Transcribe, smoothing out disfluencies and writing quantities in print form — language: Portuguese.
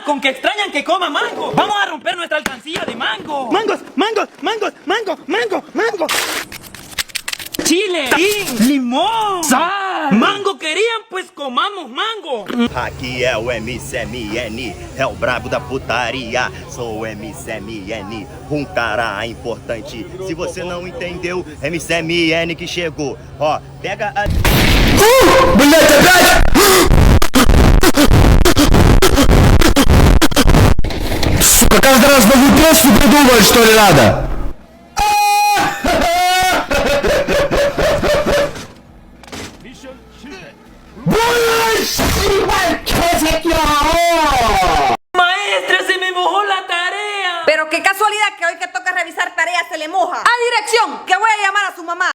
con que extrañan que coma mango. Vamos a romper nuestra alcancía de mango. Mangos, mangos, mangos, mango, mango, mango. Chile, limón, sal. Mango querían, pues comamos mango. Aqui é o MCMN, é o brabo da putaria. Sou o MCMN, um cara importante. Se você não entendeu, MCMN que chegou. Ó, pega a... Блять, опять! Сука, каждый раз новую песню придумывать, что ли, надо? Maestra, se me mojó la tarea. Pero qué casualidad que hoy que toca revisar tareas se le moja. A dirección, que voy a llamar a su mamá.